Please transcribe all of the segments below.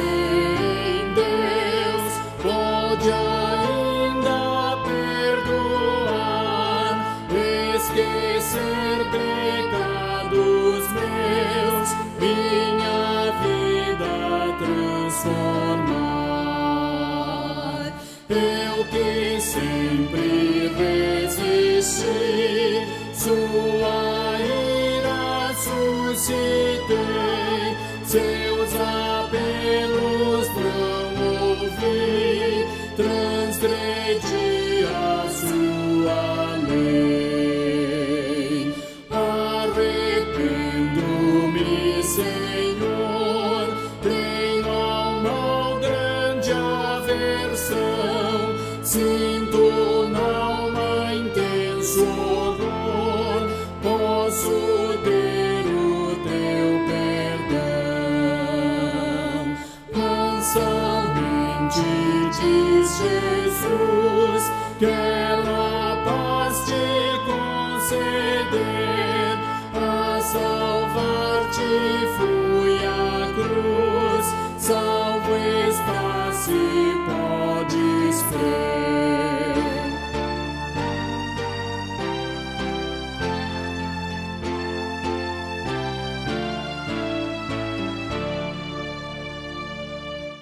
em Deus pode ainda perdoar, esquecer pecados meus, minha vida transformar. Eu que sempre resisti, sua ira suscitei, seus apelos não ouvi, transgredi a sua lei. Arrependo-me, Senhor, tenho ao mal grande aversão, sinto na alma intenso horror, posso ter o teu perdão. Mansamente diz Jesus, quero a paz te conceder, a salvar-te fui à cruz, salvo está se podes crer.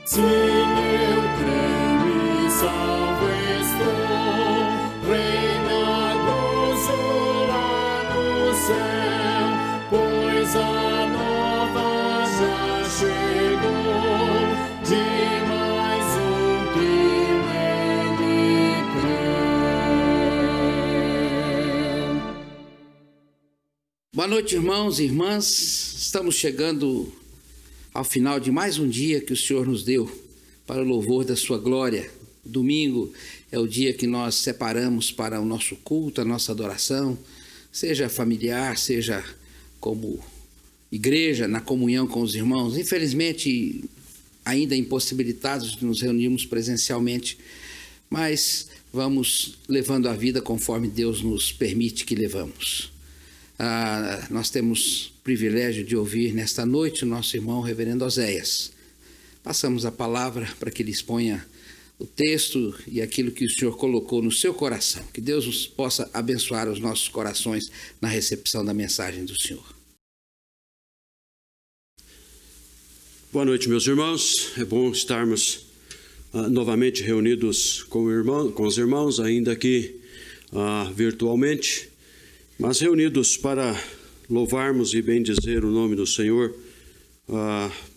Sim, eu creio e salvo estou, reina gozo lá no céu, pois a nova já chegou, de mais um que nele creu. Boa noite, irmãos e irmãs. Estamos chegando ao final de mais um dia que o Senhor nos deu para o louvor da sua glória. Domingo é o dia que nós separamos para o nosso culto, a nossa adoração, seja familiar, seja como igreja, na comunhão com os irmãos. Infelizmente, ainda impossibilitados de nos reunirmos presencialmente, mas vamos levando a vida conforme Deus nos permite que levamos. Nós temos o privilégio de ouvir nesta noite o nosso irmão reverendo Oséias. Passamos a palavra para que ele exponha o texto e aquilo que o Senhor colocou no seu coração. Que Deus possa abençoar os nossos corações na recepção da mensagem do Senhor. Boa noite, meus irmãos. É bom estarmos novamente reunidos com os irmãos, ainda que virtualmente, mas reunidos para louvarmos e bendizer o nome do Senhor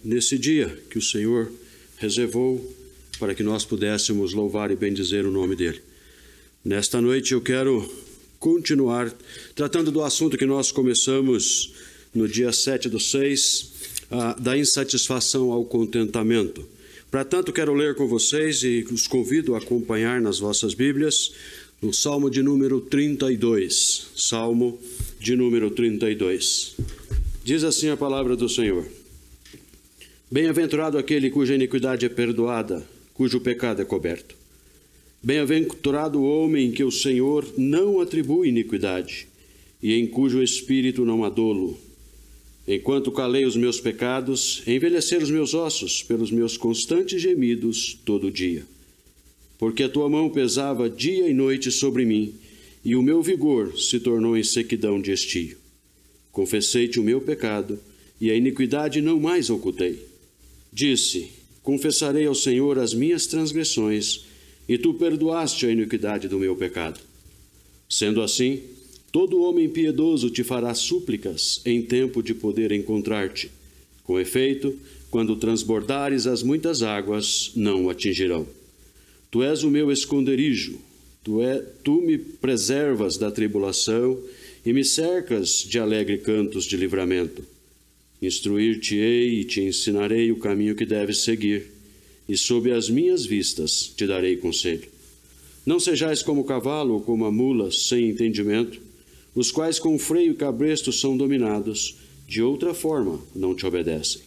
nesse dia que o Senhor reservou para que nós pudéssemos louvar e bendizer o nome dEle. Nesta noite eu quero continuar tratando do assunto que nós começamos no dia 7/6, da insatisfação ao contentamento. Para tanto, quero ler com vocês e os convido a acompanhar nas vossas Bíblias no Salmo de número 32. Salmo de número 32. Diz assim a palavra do Senhor: Bem-aventurado aquele cuja iniquidade é perdoada, cujo pecado é coberto. Bem-aventurado o homem que o Senhor não atribui iniquidade, e em cujo espírito não há dolo. Enquanto calei os meus pecados, envelheceram os meus ossos pelos meus constantes gemidos todo dia. Porque a tua mão pesava dia e noite sobre mim, e o meu vigor se tornou em sequidão de estio. Confessei-te o meu pecado, e a iniquidade não mais ocultei. Disse: confessarei ao Senhor as minhas transgressões, e tu perdoaste a iniquidade do meu pecado. Sendo assim, todo homem piedoso te fará súplicas em tempo de poder encontrar-te. Com efeito, quando transbordares as muitas águas, não o atingirão. Tu és o meu esconderijo, tu me preservas da tribulação e me cercas de alegre cantos de livramento. Instruir-te-ei e te ensinarei o caminho que deves seguir, e sob as minhas vistas te darei conselho. Não sejais como o cavalo ou como a mula sem entendimento, os quais com freio e cabresto são dominados, de outra forma não te obedecem.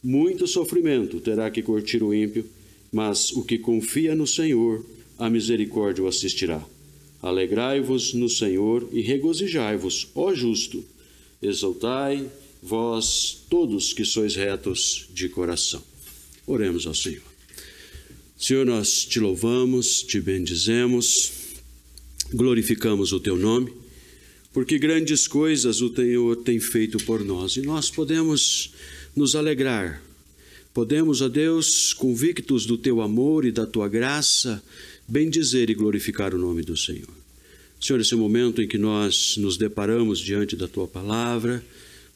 Muito sofrimento terá que curtir o ímpio, mas o que confia no Senhor, a misericórdia o assistirá. Alegrai-vos no Senhor e regozijai-vos, ó justo. Exultai, vós todos que sois retos de coração. Oremos ao Senhor. Senhor, nós te louvamos, te bendizemos, glorificamos o teu nome, porque grandes coisas o Senhor tem feito por nós e nós podemos nos alegrar. Podemos, ó Deus, convictos do teu amor e da tua graça, bendizer e glorificar o nome do Senhor. Senhor, esse momento em que nós nos deparamos diante da tua palavra,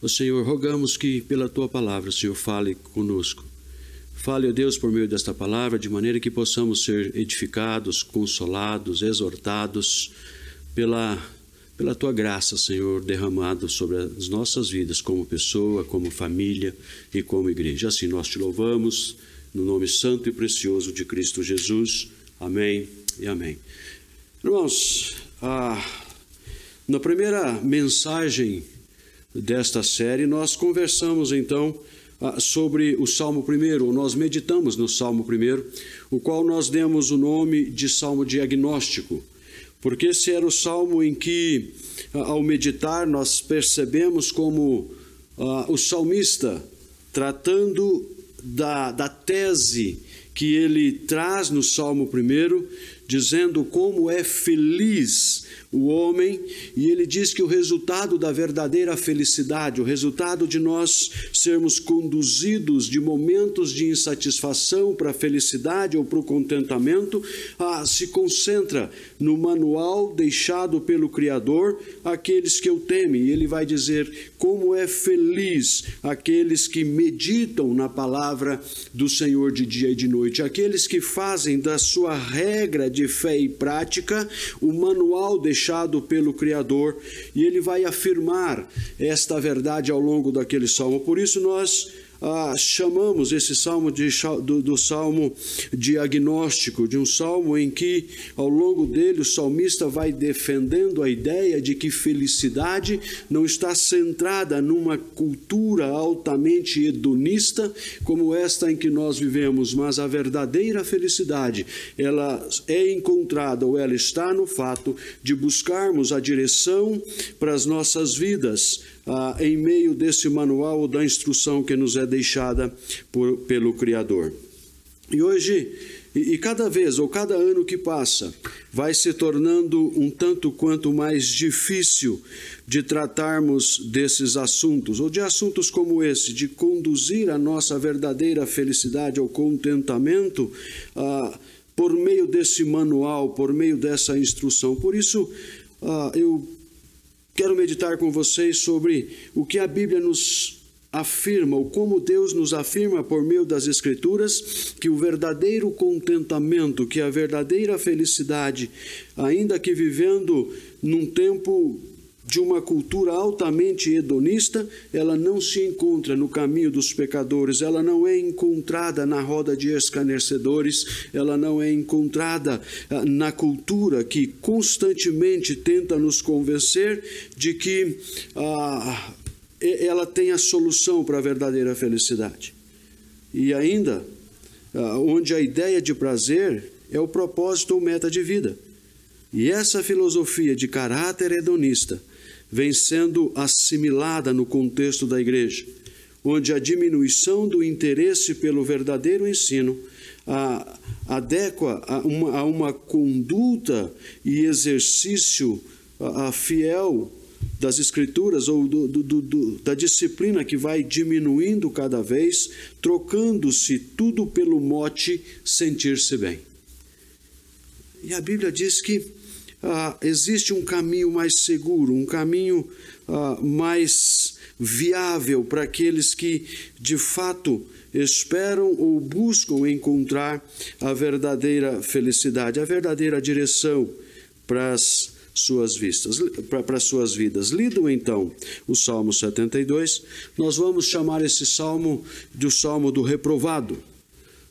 ó Senhor, rogamos que pela tua palavra, Senhor, fale conosco. Fale, ó Deus, por meio desta palavra, de maneira que possamos ser edificados, consolados, exortados pela tua graça, Senhor, derramada sobre as nossas vidas como pessoa, como família e como igreja. Assim nós te louvamos, no nome santo e precioso de Cristo Jesus. Amém e amém. Irmãos, na primeira mensagem desta série, nós conversamos então sobre o Salmo 1, ou nós meditamos no Salmo 1, o qual nós demos o nome de Salmo Diagnóstico, porque esse era o salmo em que, ao meditar, nós percebemos como o salmista, tratando da tese que ele traz no Salmo 1, dizendo como é feliz o homem, e ele diz que o resultado da verdadeira felicidade, o resultado de nós sermos conduzidos de momentos de insatisfação para a felicidade ou para o contentamento, se concentra no manual deixado pelo Criador àqueles que o temem. E ele vai dizer como é feliz aqueles que meditam na palavra do Senhor de dia e de noite, aqueles que fazem da sua regra de fé e prática o manual deixado pelo Criador, e ele vai afirmar esta verdade ao longo daquele salmo. Por isso nós chamamos esse salmo do salmo diagnóstico, de um salmo em que ao longo dele o salmista vai defendendo a ideia de que felicidade não está centrada numa cultura altamente hedonista como esta em que nós vivemos, mas a verdadeira felicidade, ela é encontrada, ou ela está no fato de buscarmos a direção para as nossas vidas em meio desse manual ou da instrução que nos é deixada pelo Criador. E hoje, e cada vez ou cada ano que passa, vai se tornando um tanto quanto mais difícil de tratarmos desses assuntos, ou de assuntos como esse, de conduzir a nossa verdadeira felicidade ao contentamento por meio desse manual, por meio dessa instrução. Por isso, eu quero meditar com vocês sobre o que a Bíblia nos afirma, ou como Deus nos afirma por meio das Escrituras, que o verdadeiro contentamento, que a verdadeira felicidade, ainda que vivendo num tempo de uma cultura altamente hedonista, ela não se encontra no caminho dos pecadores, ela não é encontrada na roda de escarnecedores, ela não é encontrada na cultura que constantemente tenta nos convencer de que ela tem a solução para a verdadeira felicidade. E ainda, onde a ideia de prazer é o propósito ou meta de vida. E essa filosofia de caráter hedonista vem sendo assimilada no contexto da igreja, onde a diminuição do interesse pelo verdadeiro ensino adequa a uma conduta e exercício fiel das Escrituras, ou da disciplina que vai diminuindo cada vez, trocando-se tudo pelo mote sentir-se bem. E a Bíblia diz que existe um caminho mais seguro, um caminho mais viável para aqueles que de fato esperam ou buscam encontrar a verdadeira felicidade, a verdadeira direção para as suas vidas. Lido então o Salmo 72, nós vamos chamar esse salmo do Salmo do reprovado.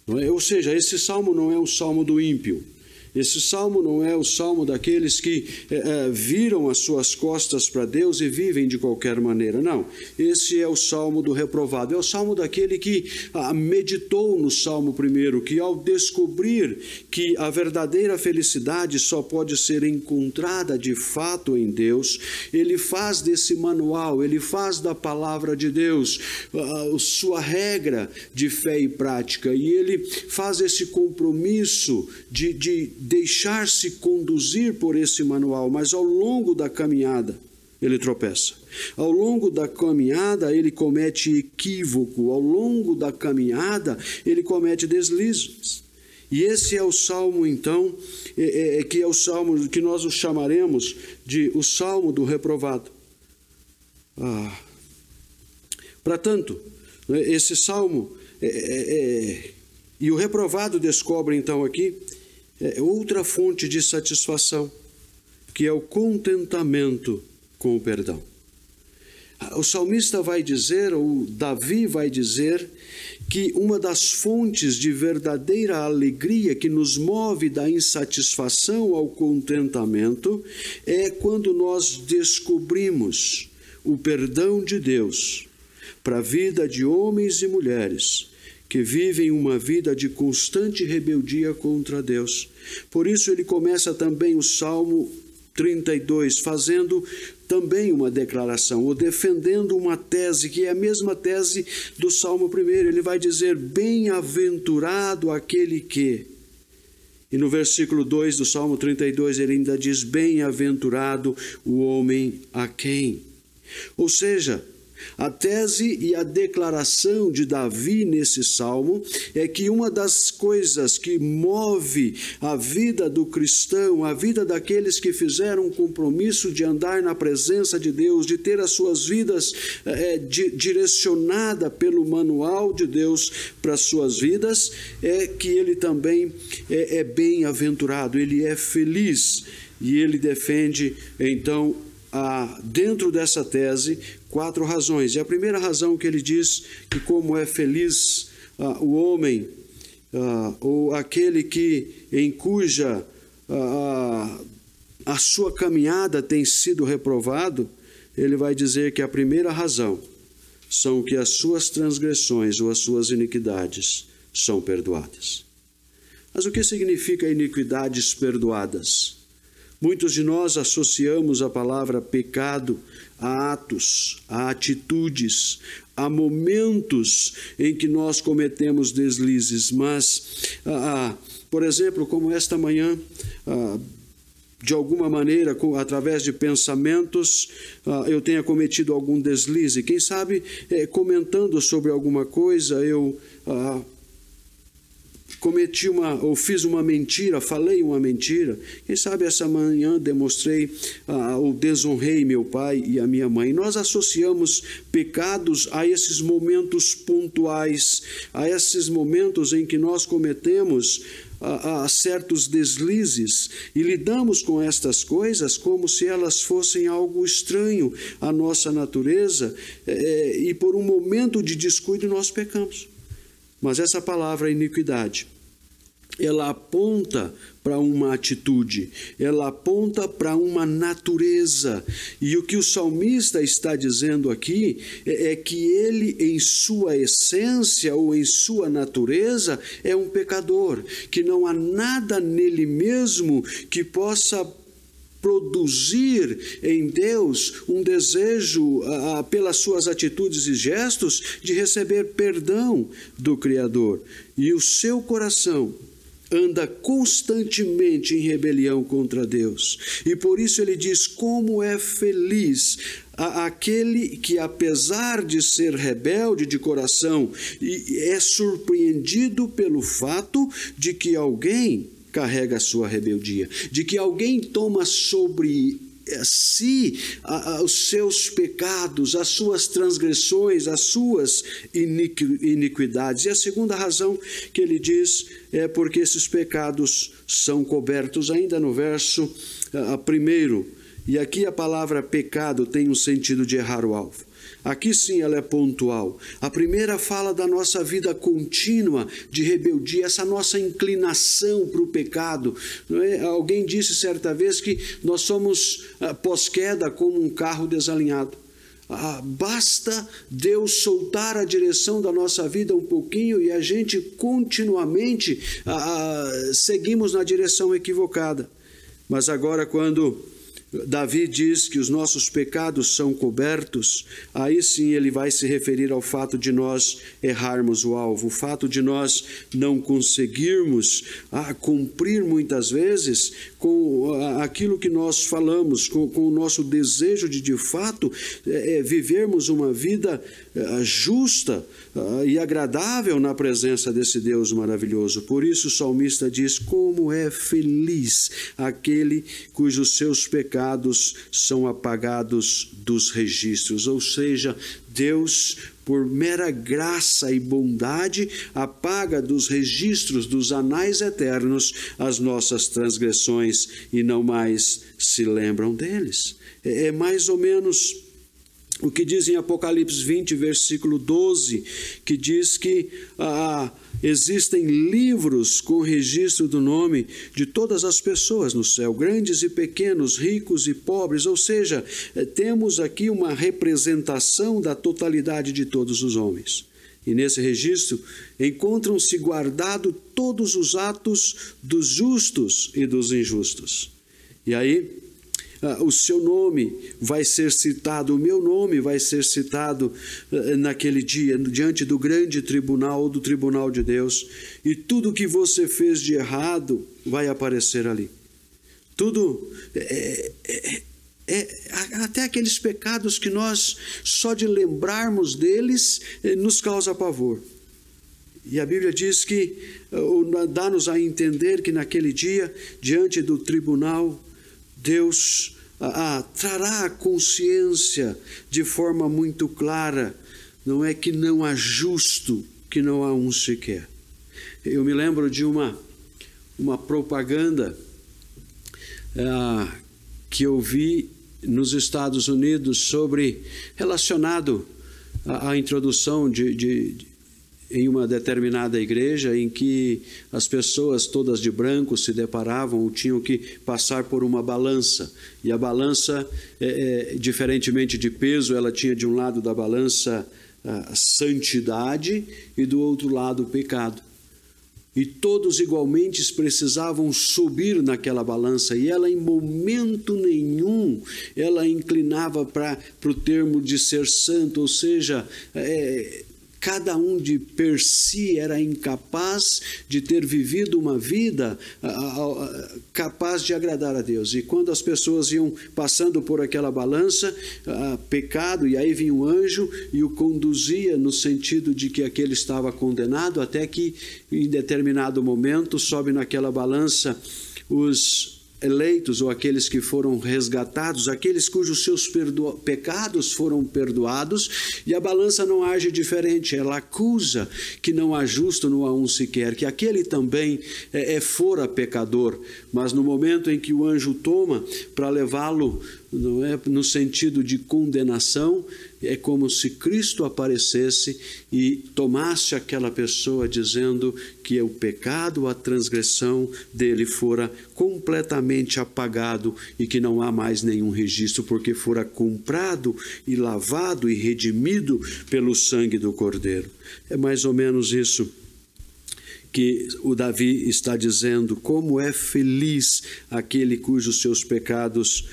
Ou seja, esse salmo não é um salmo do ímpio. Esse salmo não é o salmo daqueles que viram as suas costas para Deus e vivem de qualquer maneira. Não, esse é o salmo do reprovado. É o salmo daquele que meditou no salmo primeiro, que ao descobrir que a verdadeira felicidade só pode ser encontrada de fato em Deus, ele faz desse manual, ele faz da palavra de Deus sua regra de fé e prática, e ele faz esse compromisso de deixar-se conduzir por esse manual, mas ao longo da caminhada ele tropeça. Ao longo da caminhada ele comete equívoco, ao longo da caminhada ele comete deslizes. E esse é o salmo, então, que é o salmo que nós o chamaremos de o salmo do reprovado. Portanto, esse salmo, e o reprovado descobre então aqui outra fonte de satisfação, que é o contentamento com o perdão. O salmista vai dizer, ou Davi vai dizer, que uma das fontes de verdadeira alegria que nos move da insatisfação ao contentamento é quando nós descobrimos o perdão de Deus para a vida de homens e mulheres que vivem uma vida de constante rebeldia contra Deus. Por isso ele começa também o Salmo 32, fazendo também uma declaração, ou defendendo uma tese, que é a mesma tese do Salmo 1. Ele vai dizer, bem-aventurado aquele que... E no versículo 2 do Salmo 32, ele ainda diz, bem-aventurado o homem a quem. Ou seja, a tese e a declaração de Davi nesse salmo é que uma das coisas que move a vida do cristão, a vida daqueles que fizeram um compromisso de andar na presença de Deus, de ter as suas vidas direcionada pelo manual de Deus para as suas vidas, é que ele também é bem-aventurado, ele é feliz. E ele defende, então, dentro dessa tese, 4 razões. E a primeira razão que ele diz que como é feliz o homem, ou aquele em cuja a sua caminhada tem sido reprovado, ele vai dizer que a primeira razão são que as suas transgressões ou as suas iniquidades são perdoadas. Mas o que significa iniquidades perdoadas? Muitos de nós associamos a palavra pecado a atos, a atitudes, a momentos em que nós cometemos deslizes. Mas, por exemplo, como esta manhã, de alguma maneira, através de pensamentos, eu tenha cometido algum deslize. Quem sabe, comentando sobre alguma coisa, eu... fiz uma mentira, falei uma mentira. Quem sabe essa manhã demonstrei ou desonrei meu pai e a minha mãe. Nós associamos pecados a esses momentos pontuais, a esses momentos em que nós cometemos certos deslizes e lidamos com estas coisas como se elas fossem algo estranho à nossa natureza e por um momento de descuido nós pecamos. Mas essa palavra iniquidade, ela aponta para uma atitude, ela aponta para uma natureza. E o que o salmista está dizendo aqui é que ele, em sua essência ou em sua natureza, é um pecador, que não há nada nele mesmo que possa produzir em Deus um desejo, pelas suas atitudes e gestos, de receber perdão do Criador. E o seu coração anda constantemente em rebelião contra Deus. E por isso ele diz, como é feliz aquele que, apesar de ser rebelde de coração, é surpreendido pelo fato de que alguém carrega a sua rebeldia, de que alguém toma sobre si os seus pecados, as suas transgressões, as suas iniquidades. E a segunda razão que ele diz é porque esses pecados são cobertos, ainda no verso 1, E aqui a palavra pecado tem um sentido de errar o alvo. Aqui sim ela é pontual. A primeira fala da nossa vida contínua de rebeldia, essa nossa inclinação para o pecado. Não é? Alguém disse certa vez que nós somos pós-queda como um carro desalinhado. Basta Deus soltar a direção da nossa vida um pouquinho e a gente continuamente seguimos na direção equivocada. Mas agora, quando Davi diz que os nossos pecados são cobertos, aí sim ele vai se referir ao fato de nós errarmos o alvo, o fato de nós não conseguirmos cumprir muitas vezes com aquilo que nós falamos, com o nosso desejo de fato, vivermos uma vida justa e agradável na presença desse Deus maravilhoso. Por isso o salmista diz: como é feliz aquele cujos seus pecados são apagados dos registros. Ou seja, Deus, por mera graça e bondade, apaga dos registros dos anais eternos as nossas transgressões e não mais se lembram deles. É mais ou menos o que diz em Apocalipse 20, versículo 12, que diz que existem livros com registro do nome de todas as pessoas no céu, grandes e pequenos, ricos e pobres, ou seja, temos aqui uma representação da totalidade de todos os homens. E nesse registro encontram-se guardados todos os atos dos justos e dos injustos. E aí, o seu nome vai ser citado, o meu nome vai ser citado naquele dia, diante do grande tribunal, do tribunal de Deus, e tudo que você fez de errado vai aparecer ali. Tudo, até aqueles pecados que nós, só de lembrarmos deles, nos causa pavor. E a Bíblia diz que, dá-nos a entender que naquele dia, diante do tribunal, Deus trará a consciência de forma muito clara. Não é que não há justo, que não há um sequer. Eu me lembro de uma propaganda que eu vi nos Estados Unidos relacionado à introdução em uma determinada igreja em que as pessoas todas de branco se deparavam ou tinham que passar por uma balança. E a balança, diferentemente de peso, ela tinha de um lado da balança a santidade e do outro lado o pecado. E todos igualmente precisavam subir naquela balança, e ela em momento nenhum ela inclinava para o termo de ser santo, ou seja, cada um de per si era incapaz de ter vivido uma vida capaz de agradar a Deus. E quando as pessoas iam passando por aquela balança, pecado, e aí vinha um anjo e o conduzia no sentido de que aquele estava condenado, até que em determinado momento sobe naquela balança os eleitos, ou aqueles que foram resgatados, aqueles cujos seus pecados foram perdoados, e a balança não age diferente, ela acusa que não há justo, não há um sequer, que aquele também fora pecador, mas no momento em que o anjo toma para levá-lo no sentido de condenação, é como se Cristo aparecesse e tomasse aquela pessoa, dizendo que o pecado, a transgressão dele fora completamente apagado e que não há mais nenhum registro, porque fora comprado e lavado e redimido pelo sangue do Cordeiro. É mais ou menos isso que o Davi está dizendo: como é feliz aquele cujos seus pecados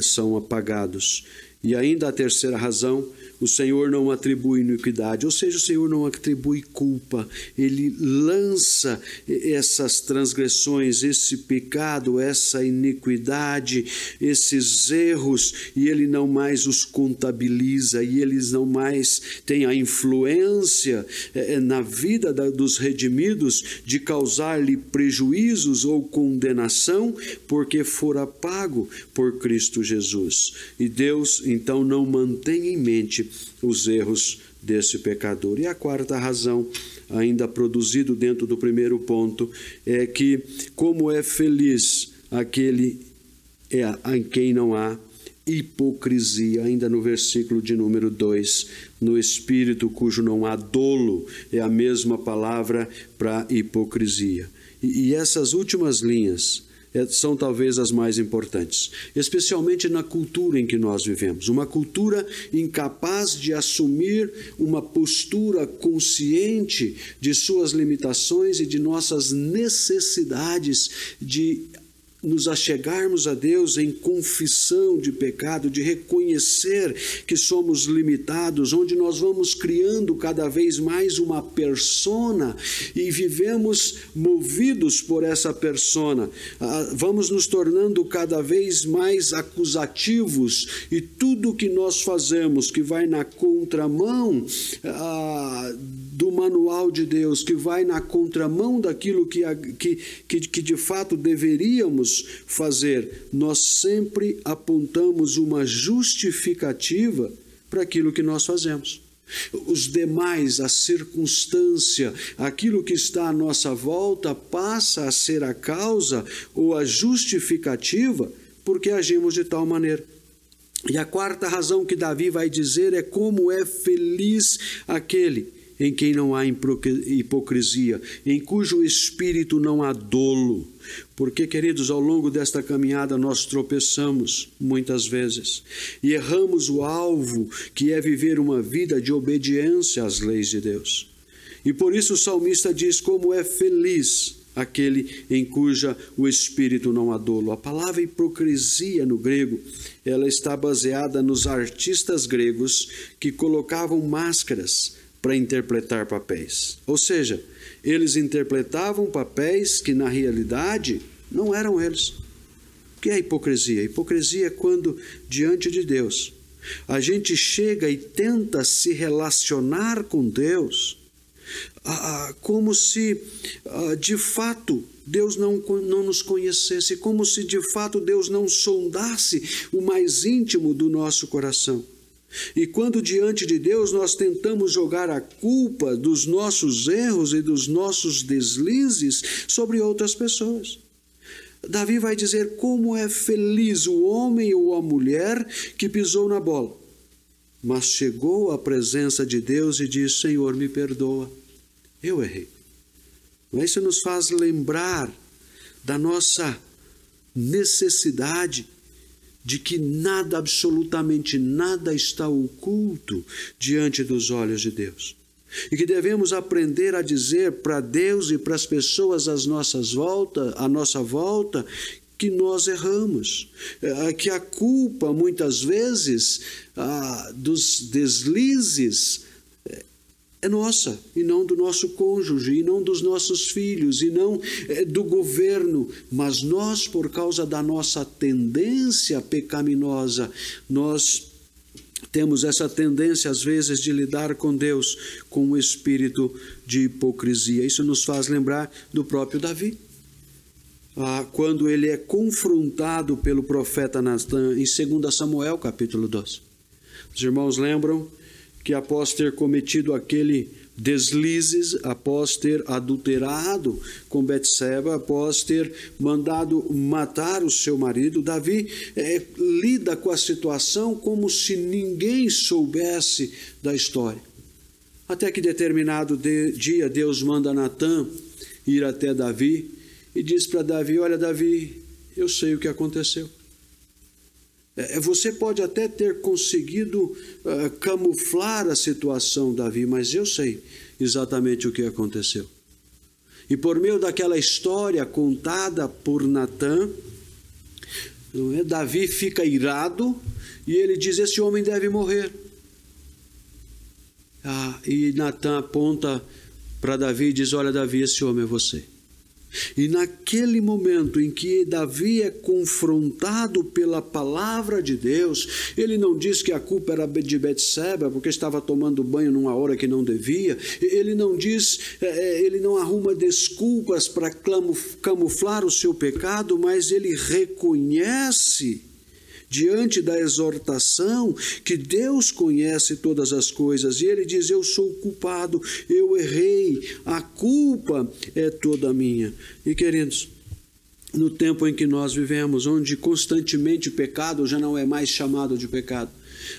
são apagados. E ainda a terceira razão: o Senhor não atribui iniquidade, ou seja, o Senhor não atribui culpa, Ele lança essas transgressões, esse pecado, essa iniquidade, esses erros, e Ele não mais os contabiliza, e eles não mais têm a influência na vida dos redimidos de causar-lhe prejuízos ou condenação, porque fora pago por Cristo Jesus. E Deus, então, não mantém em mente os erros desse pecador. E a quarta razão, ainda produzido dentro do primeiro ponto, é que como é feliz aquele é em quem não há hipocrisia, ainda no versículo de número 2, no espírito cujo não há dolo, é a mesma palavra para hipocrisia. E essas últimas linhas são talvez as mais importantes, especialmente na cultura em que nós vivemos, uma cultura incapaz de assumir uma postura consciente de suas limitações e de nossas necessidades de nos achegarmos a Deus em confissão de pecado, de reconhecer que somos limitados, onde nós vamos criando cada vez mais uma persona e vivemos movidos por essa persona. Vamos nos tornando cada vez mais acusativos e tudo que nós fazemos que vai na contramão do manual de Deus, que vai na contramão daquilo que de fato deveríamos fazer, nós sempre apontamos uma justificativa para aquilo que nós fazemos. Os demais, a circunstância, aquilo que está à nossa volta passa a ser a causa ou a justificativa porque agimos de tal maneira. E a quarta razão que Davi vai dizer é como é feliz aquele em quem não há hipocrisia, em cujo espírito não há dolo. Porque, queridos, ao longo desta caminhada nós tropeçamos muitas vezes e erramos o alvo, que é viver uma vida de obediência às leis de Deus. E por isso o salmista diz como é feliz aquele em cuja o espírito não há dolo. A palavra hipocrisia no grego, ela está baseada nos artistas gregos que colocavam máscaras para interpretar papéis. Ou seja, eles interpretavam papéis que na realidade não eram eles. O que é hipocrisia? Hipocrisia é quando, diante de Deus, a gente chega e tenta se relacionar com Deus como se de fato Deus não nos conhecesse, como se de fato Deus não sondasse o mais íntimo do nosso coração. E quando diante de Deus nós tentamos jogar a culpa dos nossos erros e dos nossos deslizes sobre outras pessoas. Davi vai dizer como é feliz o homem ou a mulher que pisou na bola, mas chegou à presença de Deus e diz: Senhor, me perdoa, eu errei. Isso nos faz lembrar da nossa necessidade de que nada, absolutamente nada está oculto diante dos olhos de Deus. E que devemos aprender a dizer para Deus e para as pessoas à nossa volta, que nós erramos, que a culpa muitas vezes dos deslizes é nossa, e não do nosso cônjuge, e não dos nossos filhos, e não do governo, mas nós, por causa da nossa tendência pecaminosa, nós temos essa tendência às vezes de lidar com Deus com um espírito de hipocrisia. Isso nos faz lembrar do próprio Davi. Quando ele é confrontado pelo profeta Natan em 2 Samuel capítulo 12. Os irmãos lembram que após ter cometido aquele deslizes, após ter adulterado com Betseba, após ter mandado matar o seu marido, Davi lida com a situação como se ninguém soubesse da história. Até que determinado dia Deus manda Natan ir até Davi e diz para Davi: olha, Davi, eu sei o que aconteceu. Você pode até ter conseguido camuflar a situação, Davi, mas eu sei exatamente o que aconteceu. E por meio daquela história contada por Natan, Davi fica irado e ele diz: esse homem deve morrer. E Natan aponta para Davi e diz: olha, Davi, esse homem é você. E naquele momento em que Davi é confrontado pela palavra de Deus, ele não diz que a culpa era de Betseba porque estava tomando banho numa hora que não devia, ele não diz, ele não arruma desculpas para camuflar o seu pecado, mas ele reconhece diante da exortação que Deus conhece todas as coisas, e ele diz: eu sou culpado, eu errei, a culpa é toda minha. E queridos, no tempo em que nós vivemos, onde constantemente o pecado já não é mais chamado de pecado.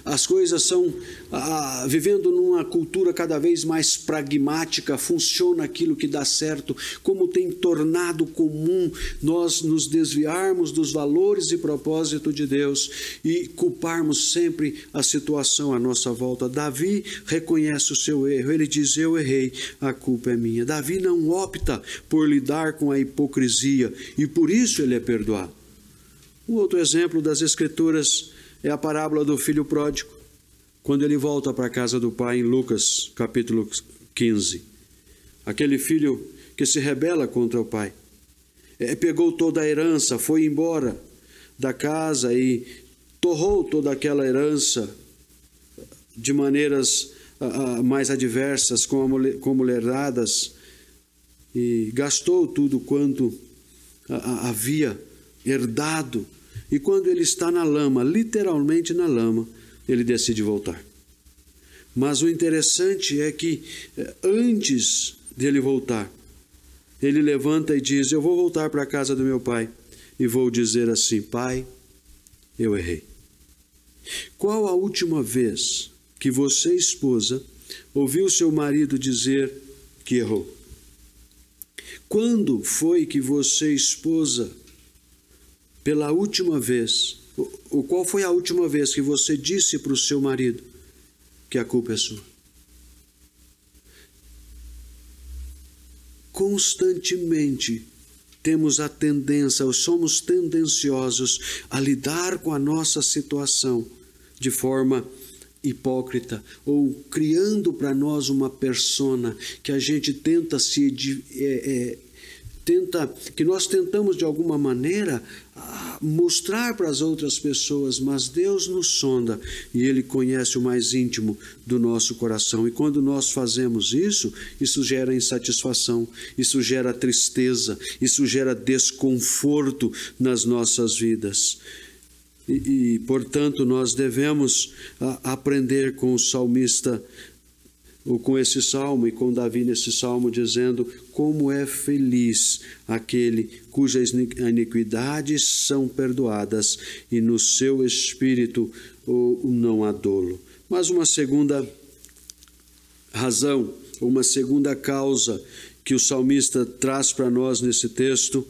As coisas são, vivendo numa cultura cada vez mais pragmática, funciona aquilo que dá certo, como tem tornado comum nós nos desviarmos dos valores e propósito de Deus e culparmos sempre a situação à nossa volta. Davi reconhece o seu erro, ele diz: eu errei, a culpa é minha. Davi não opta por lidar com a hipocrisia e por isso ele é perdoado. Um outro exemplo das Escrituras é a parábola do filho pródigo, quando ele volta para a casa do pai em Lucas capítulo 15. Aquele filho que se rebela contra o pai, pegou toda a herança, foi embora da casa e torrou toda aquela herança de maneiras mais adversas, com mulheradas, e gastou tudo quanto havia herdado. E quando ele está na lama, literalmente na lama, ele decide voltar. Mas o interessante é que antes dele voltar, ele levanta e diz: eu vou voltar para a casa do meu pai e vou dizer assim: pai, eu errei. Qual a última vez que você, esposa, ouviu seu marido dizer que errou? Quando foi que você, esposa, pela última vez, ou qual foi a última vez que você disse para o seu marido que a culpa é sua? Constantemente temos a tendência, ou somos tendenciosos a lidar com a nossa situação de forma hipócrita, ou criando para nós uma persona que a gente que nós tentamos de alguma maneira mostrar para as outras pessoas, mas Deus nos sonda e Ele conhece o mais íntimo do nosso coração. E quando nós fazemos isso, isso gera insatisfação, isso gera tristeza, isso gera desconforto nas nossas vidas. Portanto, nós devemos aprender com o salmista, ou com esse salmo, e com Davi nesse salmo, dizendo: como é feliz aquele cujas iniquidades são perdoadas e no seu espírito não há dolo. Mas uma segunda razão, uma segunda causa que o salmista traz para nós nesse texto,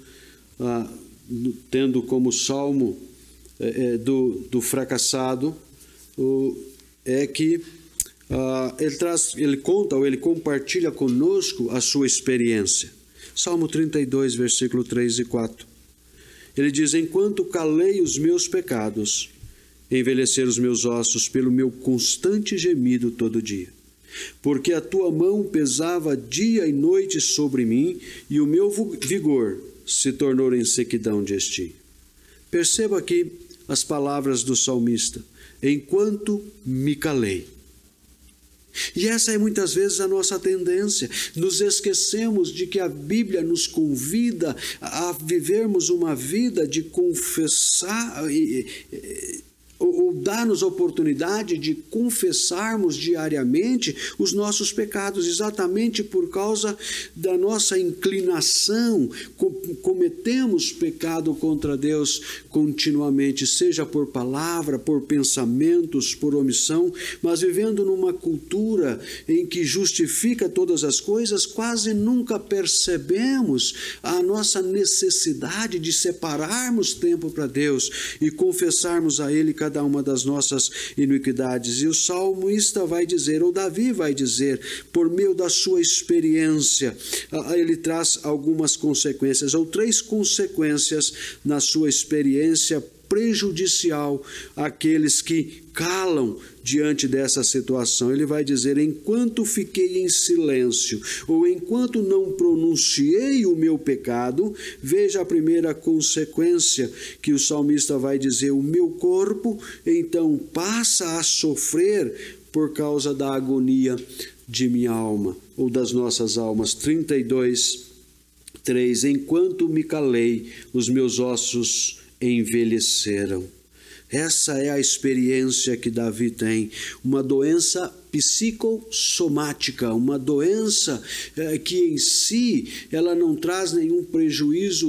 tendo como salmo do fracassado, é que ele conta, ou ele compartilha conosco a sua experiência. Salmo 32, versículo 3 e 4. Ele diz: enquanto calei os meus pecados, envelheceram os meus ossos pelo meu constante gemido todo dia. Porque a tua mão pesava dia e noite sobre mim, e o meu vigor se tornou em sequidão de estio. Perceba aqui as palavras do salmista: enquanto me calei. E essa é muitas vezes a nossa tendência. Nos esquecemos de que a Bíblia nos convida a vivermos uma vida de confessar, ou dá-nos a oportunidade de confessarmos diariamente os nossos pecados, exatamente por causa da nossa inclinação. Cometemos pecado contra Deus continuamente, seja por palavra, por pensamentos, por omissão, mas vivendo numa cultura em que justifica todas as coisas, quase nunca percebemos a nossa necessidade de separarmos tempo para Deus e confessarmos a Ele cada uma das nossas iniquidades. E o salmista vai dizer, ou Davi vai dizer, por meio da sua experiência, ele traz algumas consequências, ou 3 consequências na sua experiência prejudicial àqueles que calam diante dessa situação. Ele vai dizer: enquanto fiquei em silêncio, ou enquanto não pronunciei o meu pecado, veja a primeira consequência que o salmista vai dizer: o meu corpo então passa a sofrer por causa da agonia de minha alma, ou das nossas almas. 32, 3: enquanto me calei, os meus ossos envelheceram. Essa é a experiência que Davi tem, uma doença psicossomática, uma doença que em si ela não traz nenhum prejuízo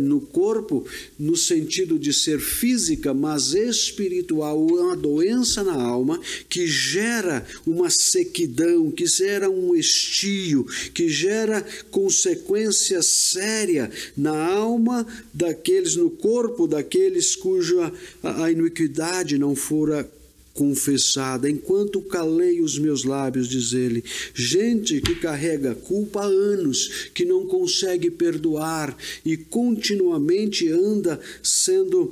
no corpo, no sentido de ser física, mas espiritual, uma doença na alma que gera uma sequidão, que gera um estio, que gera consequência séria na alma daqueles, no corpo daqueles cuja a iniquidade não fora confessada. Enquanto calei os meus lábios, diz ele, gente que carrega culpa há anos, que não consegue perdoar e continuamente anda sendo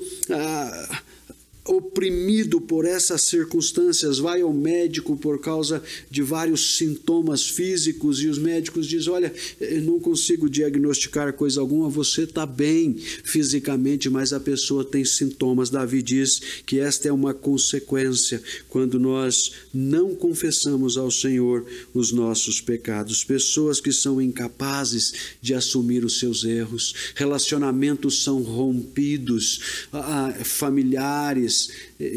oprimido por essas circunstâncias, vai ao médico por causa de vários sintomas físicos e os médicos dizem, olha, eu não consigo diagnosticar coisa alguma, você está bem fisicamente, mas a pessoa tem sintomas. Davi diz que esta é uma consequência quando nós não confessamos ao Senhor os nossos pecados. Pessoas que são incapazes de assumir os seus erros, relacionamentos são rompidos, familiares,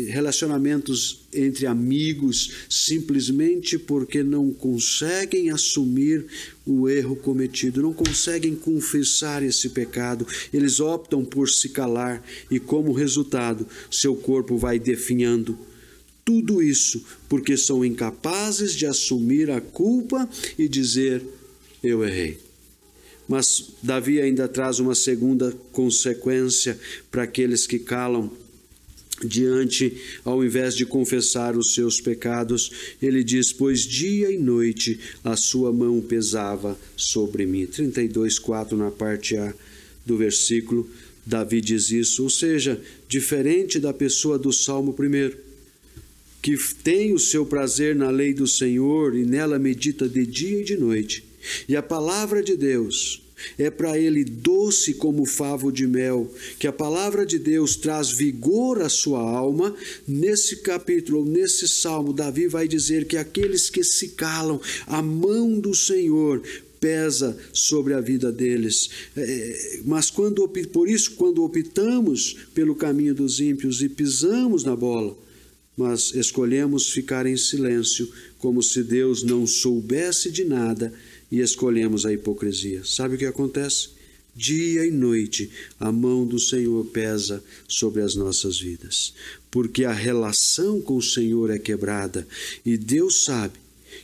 relacionamentos entre amigos, simplesmente porque não conseguem assumir o erro cometido, não conseguem confessar esse pecado, eles optam por se calar e, como resultado, seu corpo vai definhando. Tudo isso porque são incapazes de assumir a culpa e dizer, eu errei. Mas Davi ainda traz uma segunda consequência para aqueles que calam diante, ao invés de confessar os seus pecados. Ele diz, pois dia e noite a sua mão pesava sobre mim. 32:4 na parte A do versículo, Davi diz isso, ou seja, diferente da pessoa do Salmo 1, que tem o seu prazer na lei do Senhor e nela medita de dia e de noite, e a palavra de Deus é para ele doce como favo de mel, que a palavra de Deus traz vigor à sua alma. Nesse capítulo, nesse salmo, Davi vai dizer que aqueles que se calam, a mão do Senhor pesa sobre a vida deles. Mas por isso, quando optamos pelo caminho dos ímpios e pisamos na bola, mas escolhemos ficar em silêncio, como se Deus não soubesse de nada, e escolhemos a hipocrisia. Sabe o que acontece? Dia e noite a mão do Senhor pesa sobre as nossas vidas, porque a relação com o Senhor é quebrada e Deus sabe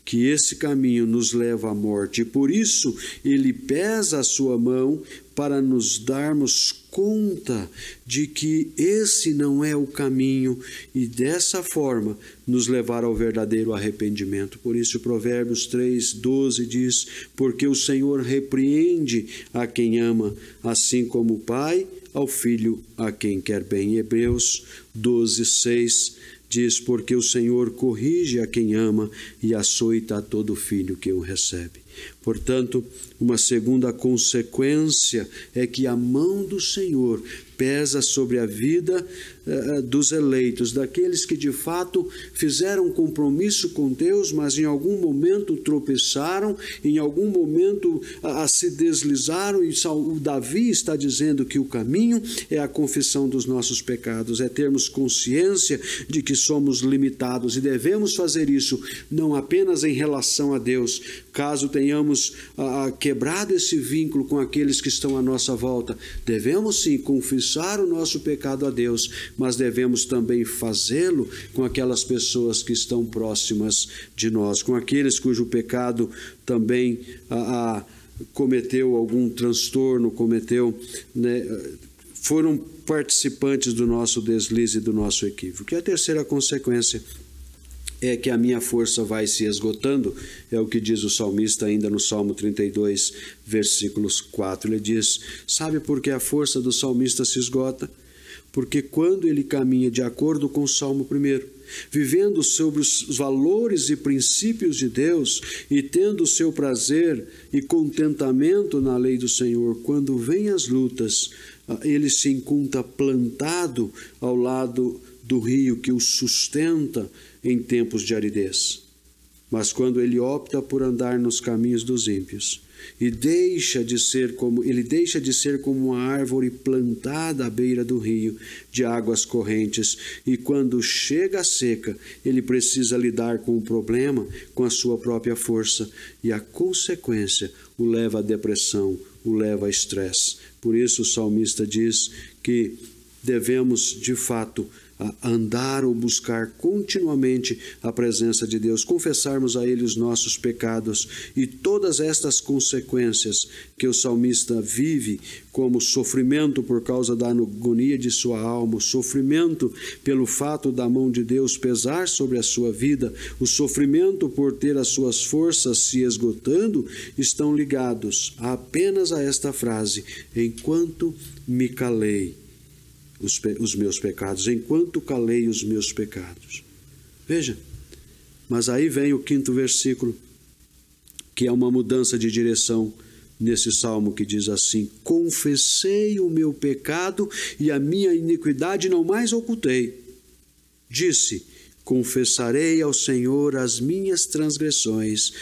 que esse caminho nos leva à morte, e por isso Ele pesa a sua mão para nos darmos conta de que esse não é o caminho e dessa forma nos levar ao verdadeiro arrependimento. Por isso Provérbios 3:12 diz, porque o Senhor repreende a quem ama, assim como o pai ao filho a quem quer bem. Hebreus 12:6 diz, porque o Senhor corrige a quem ama e açoita a todo filho que o recebe. Portanto, uma segunda consequência é que a mão do Senhor pesa sobre a vida dos eleitos, daqueles que de fato fizeram compromisso com Deus, mas em algum momento tropeçaram, em algum momento se deslizaram, e o Davi está dizendo que o caminho é a confissão dos nossos pecados, é termos consciência de que somos limitados e devemos fazer isso não apenas em relação a Deus, caso tenhamos quebrado esse vínculo com aqueles que estão à nossa volta, devemos sim confessar o nosso pecado a Deus, mas devemos também fazê-lo com aquelas pessoas que estão próximas de nós, com aqueles cujo pecado também cometeu algum transtorno, foram participantes do nosso deslize e do nosso equívoco. E a terceira consequência é que a minha força vai se esgotando, é o que diz o salmista ainda no Salmo 32, versículos 4. Ele diz, sabe por que a força do salmista se esgota? Porque quando ele caminha de acordo com o Salmo 1, vivendo sobre os valores e princípios de Deus e tendo o seu prazer e contentamento na lei do Senhor, quando vêm as lutas, ele se encontra plantado ao lado do rio que o sustenta em tempos de aridez. Mas quando ele opta por andar nos caminhos dos ímpios, e ele deixa de ser como uma árvore plantada à beira do rio de águas correntes, e quando chega a seca, ele precisa lidar com o problema com a sua própria força, e a consequência o leva à depressão, o leva a estresse. Por isso o salmista diz que devemos, de fato, andar ou buscar continuamente a presença de Deus, confessarmos a Ele os nossos pecados, e todas estas consequências que o salmista vive, como sofrimento por causa da agonia de sua alma, o sofrimento pelo fato da mão de Deus pesar sobre a sua vida, o sofrimento por ter as suas forças se esgotando, estão ligados apenas a esta frase: enquanto me calei os meus pecados, enquanto calei os meus pecados. Veja, mas aí vem o 5º versículo, que é uma mudança de direção nesse salmo, que diz assim: confessei o meu pecado e a minha iniquidade não mais ocultei. Disse: confessarei ao Senhor as minhas transgressões,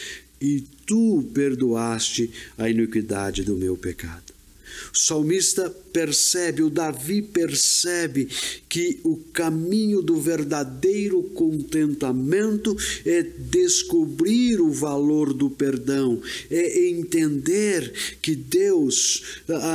e tu perdoaste a iniquidade do meu pecado. O salmista percebe, o Davi percebe que o caminho do verdadeiro contentamento é descobrir o valor do perdão, é entender que Deus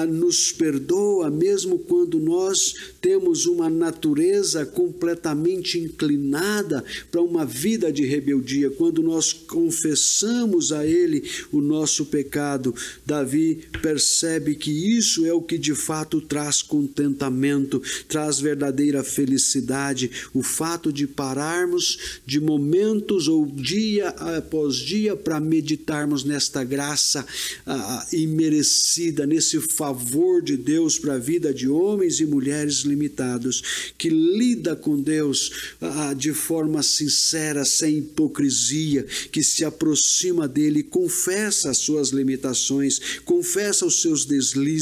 nos perdoa mesmo quando nós temos uma natureza completamente inclinada para uma vida de rebeldia. Quando nós confessamos a Ele o nosso pecado, Davi percebe que isso é o que de fato traz contentamento, traz verdadeira felicidade, o fato de pararmos de momentos ou dia após dia para meditarmos nesta graça imerecida, nesse favor de Deus para a vida de homens e mulheres limitados, que lida com Deus de forma sincera, sem hipocrisia, que se aproxima dele, confessa as suas limitações, confessa os seus deslizes,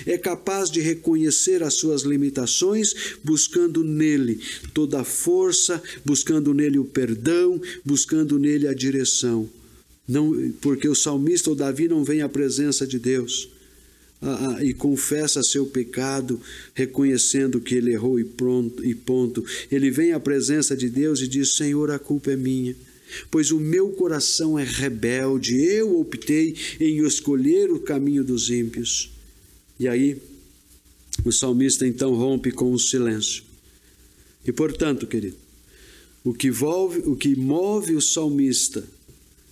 é capaz de reconhecer as suas limitações, buscando nele toda a força, buscando nele o perdão, buscando nele a direção. Não, porque o salmista, o Davi, não vem à presença de Deus e confessa seu pecado, reconhecendo que ele errou e ponto. Ele vem à presença de Deus e diz: Senhor, a culpa é minha, pois o meu coração é rebelde, eu optei em escolher o caminho dos ímpios. E aí, o salmista então rompe com o silêncio. E portanto, querido, o que move o salmista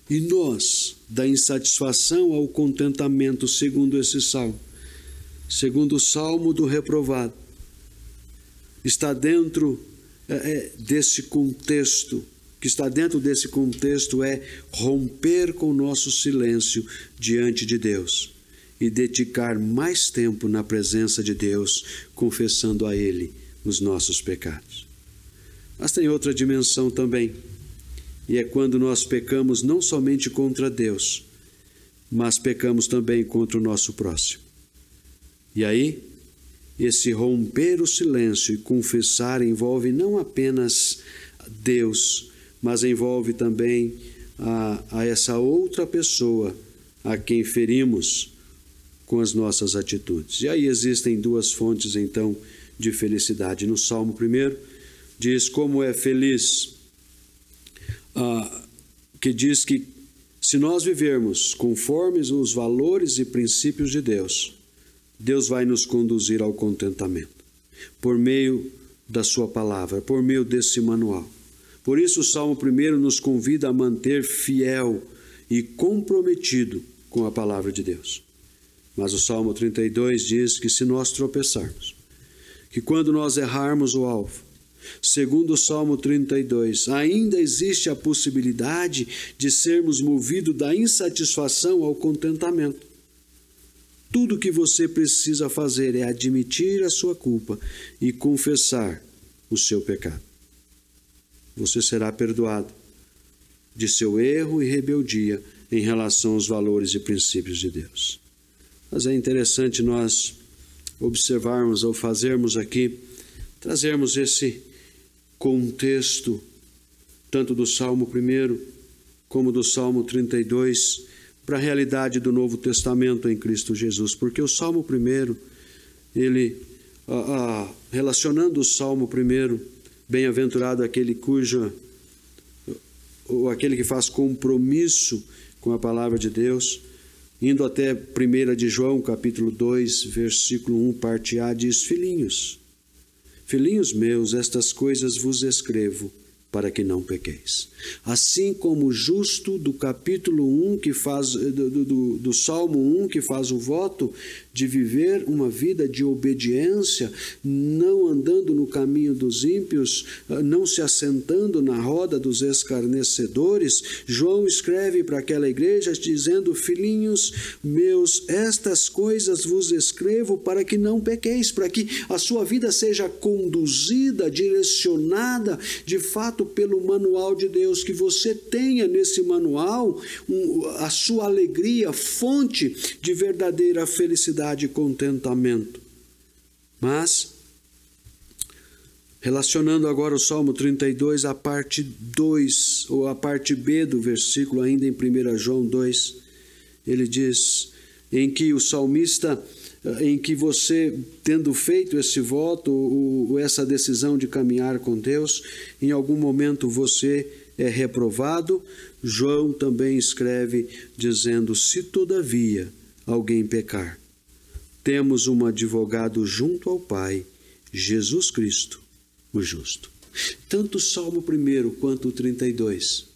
e nós da insatisfação ao contentamento, segundo esse salmo, segundo o salmo do reprovado, está dentro desse contexto. O que está dentro desse contexto é romper com o nosso silêncio diante de Deus e dedicar mais tempo na presença de Deus, confessando a Ele os nossos pecados. Mas tem outra dimensão também, e é quando nós pecamos não somente contra Deus, mas pecamos também contra o nosso próximo. E aí, esse romper o silêncio e confessar envolve não apenas Deus, mas envolve também a essa outra pessoa a quem ferimos com as nossas atitudes. E aí existem duas fontes, então, de felicidade. No Salmo 1, diz como é feliz, que diz que se nós vivermos conforme os valores e princípios de Deus, Deus vai nos conduzir ao contentamento, por meio da sua palavra, por meio desse manual. Por isso o Salmo 1 nos convida a manter fiel e comprometido com a palavra de Deus. Mas o Salmo 32 diz que se nós tropeçarmos, que quando nós errarmos o alvo, segundo o Salmo 32, ainda existe a possibilidade de sermos movidos da insatisfação ao contentamento. Tudo que você precisa fazer é admitir a sua culpa e confessar o seu pecado. Você será perdoado de seu erro e rebeldia em relação aos valores e princípios de Deus. Mas é interessante nós observarmos ou fazermos aqui, trazermos esse contexto, tanto do Salmo 1 como do Salmo 32, para a realidade do Novo Testamento em Cristo Jesus, porque o Salmo 1, ele, relacionando o Salmo 1, bem-aventurado aquele aquele que faz compromisso com a palavra de Deus, indo até 1 de João, capítulo 2, versículo 1, parte A, diz: filhinhos meus, estas coisas vos escrevo, para que não pequeis. Assim como o justo do capítulo 1, que faz, do Salmo 1, que faz o voto de viver uma vida de obediência, não andando no caminho dos ímpios, não se assentando na roda dos escarnecedores, João escreve para aquela igreja dizendo: filhinhos meus, estas coisas vos escrevo para que não pequeis, para que a sua vida seja conduzida, direcionada, de fato, pelo manual de Deus, que você tenha nesse manual a sua alegria, fonte de verdadeira felicidade e contentamento. Mas, relacionando agora o Salmo 32, a parte 2, ou a parte B do versículo, ainda em 1 João 2, ele diz, em que o salmista, em que você, tendo feito esse voto, ou essa decisão de caminhar com Deus, em algum momento você é reprovado. João também escreve dizendo: se todavia alguém pecar, temos um advogado junto ao Pai, Jesus Cristo, o justo. Tanto o Salmo 1 quanto o 32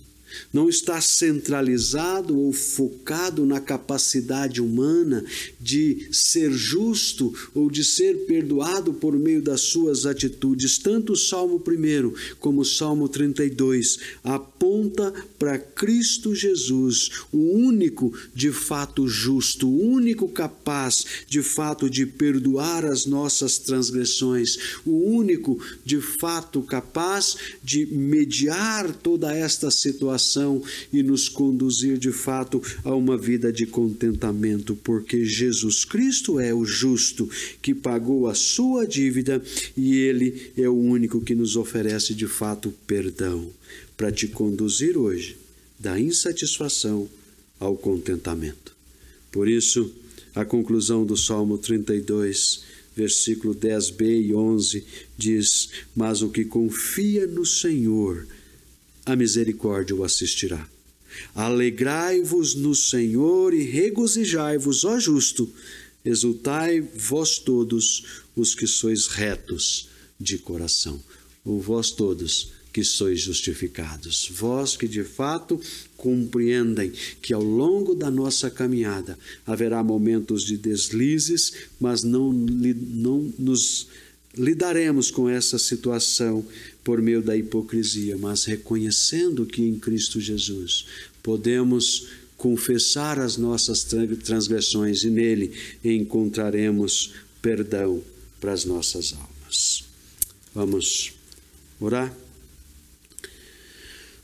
não está centralizado ou focado na capacidade humana de ser justo ou de ser perdoado por meio das suas atitudes. Tanto o Salmo 1 como o Salmo 32 aponta para Cristo Jesus, o único de fato justo, o único capaz de fato de perdoar as nossas transgressões, o único de fato capaz de mediar toda esta situação e nos conduzir de fato a uma vida de contentamento, porque Jesus Cristo é o justo que pagou a sua dívida e Ele é o único que nos oferece de fato perdão, para te conduzir hoje da insatisfação ao contentamento. Por isso, a conclusão do Salmo 32, versículo 10b e 11 diz: mas o que confia no Senhor, a misericórdia o assistirá. Alegrai-vos no Senhor e regozijai-vos, ó justo, exultai vós todos os que sois retos de coração, ou vós todos que sois justificados, vós que de fato compreendem que ao longo da nossa caminhada haverá momentos de deslizes, mas não nos lidaremos com essa situação por meio da hipocrisia, mas reconhecendo que em Cristo Jesus podemos confessar as nossas transgressões e nele encontraremos perdão para as nossas almas. Vamos orar?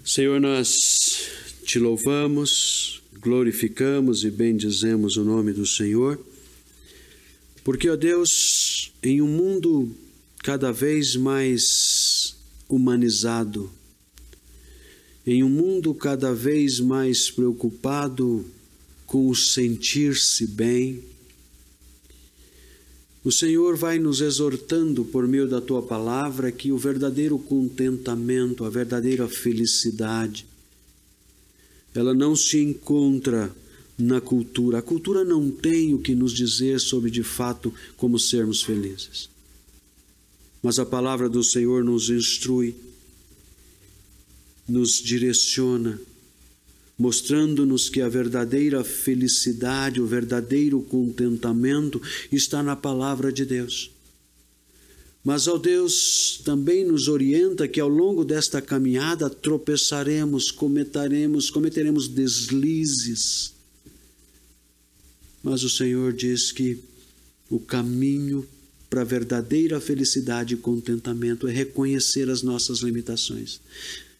Senhor, nós te louvamos, glorificamos e bendizemos o nome do Senhor, porque, ó Deus, em um mundo cada vez mais humanizado, em um mundo cada vez mais preocupado com o sentir-se bem, o Senhor vai nos exortando por meio da Tua palavra que o verdadeiro contentamento, a verdadeira felicidade, ela não se encontra na cultura. A cultura não tem o que nos dizer sobre de fato como sermos felizes. Mas a palavra do Senhor nos instrui, nos direciona, mostrando-nos que a verdadeira felicidade, o verdadeiro contentamento está na palavra de Deus. Mas, ó Deus, também nos orienta que ao longo desta caminhada tropeçaremos, cometeremos deslizes. Mas o Senhor diz que o caminho para a verdadeira felicidade e contentamento é reconhecer as nossas limitações.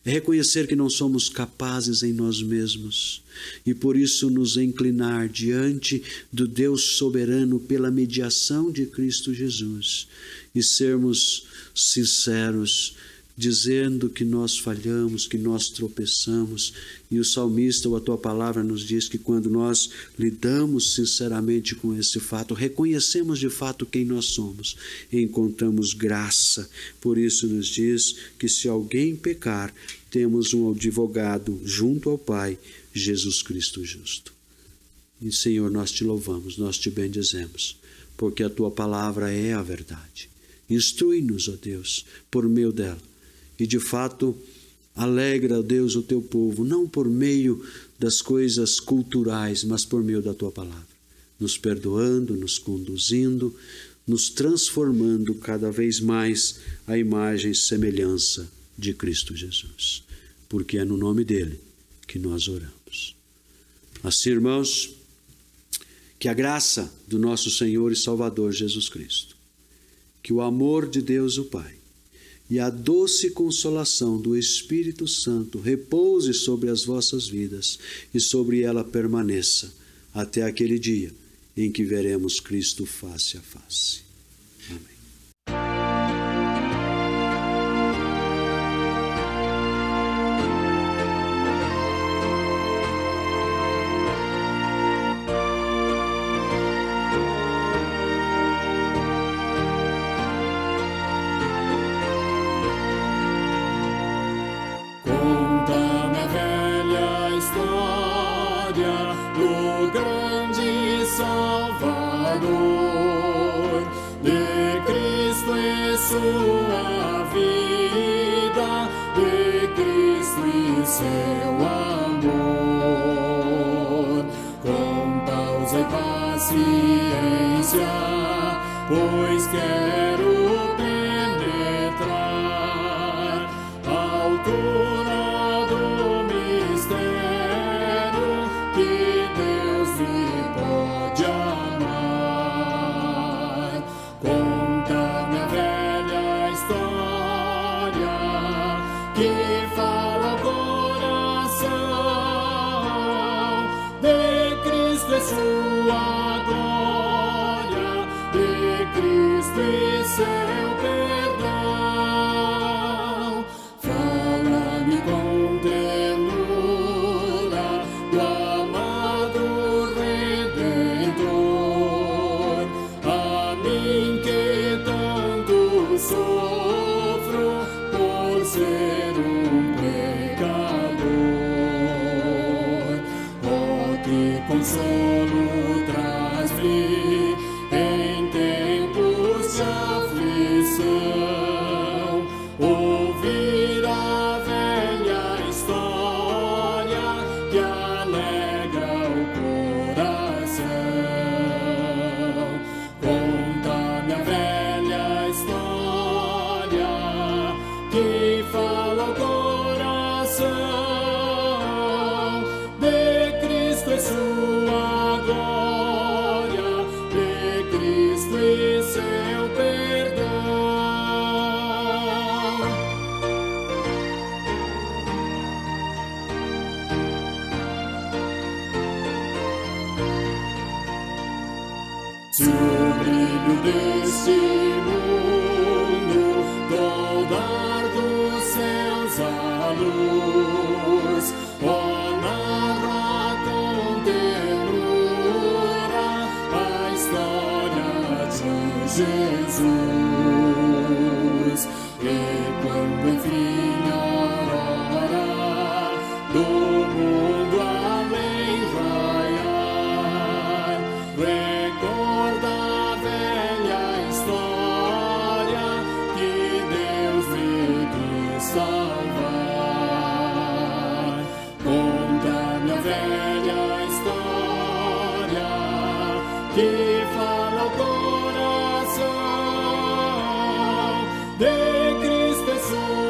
É reconhecer que não somos capazes em nós mesmos e por isso nos inclinar diante do Deus soberano pela mediação de Cristo Jesus e sermos sinceros, dizendo que nós falhamos, que nós tropeçamos. E o salmista, ou a tua palavra, nos diz que quando nós lidamos sinceramente com esse fato, reconhecemos de fato quem nós somos, encontramos graça. Por isso nos diz que se alguém pecar, temos um advogado junto ao Pai, Jesus Cristo justo. E Senhor, nós te louvamos, nós te bendizemos, porque a tua palavra é a verdade. Instrui-nos, ó Deus, por meio dela. E de fato, alegra, ó Deus, o teu povo, não por meio das coisas culturais, mas por meio da tua palavra, nos perdoando, nos conduzindo, nos transformando cada vez mais à imagem e semelhança de Cristo Jesus. Porque é no nome dele que nós oramos. Assim, irmãos, que a graça do nosso Senhor e Salvador Jesus Cristo, que o amor de Deus o Pai e a doce consolação do Espírito Santo repouse sobre as vossas vidas e sobre ela permaneça até aquele dia em que veremos Cristo face a face. Amém. Do grande Salvador, de Cristo e sua vida, de Cristo e seu amor. Com pausa e paciência, pois quero penetrar a altura do mistério que Deus me pode amar. Conta-me a velha história que fala ao coração de Cristo e sua glória, de Cristo e seu perdão. Fala-me com ternura do amado Redentor, a mim que tanto sofro por ser pecador. Oh, que consolo traz-me em tempos de aflição, ouvir a velha história que alegra o coração. Conta-me a velha história que fala ao coração de Cristo e sua glória, de Cristo e seu perdão. Se o brilho deste mundo toldar dos céus a luz, ó, narra com ternura a história de Jesus. E quando enfim a aurora do mundo além raiar, recorda a velha história que Deus me quis salvar. Conta-me a velha história que fala ao coração de Cristo e sua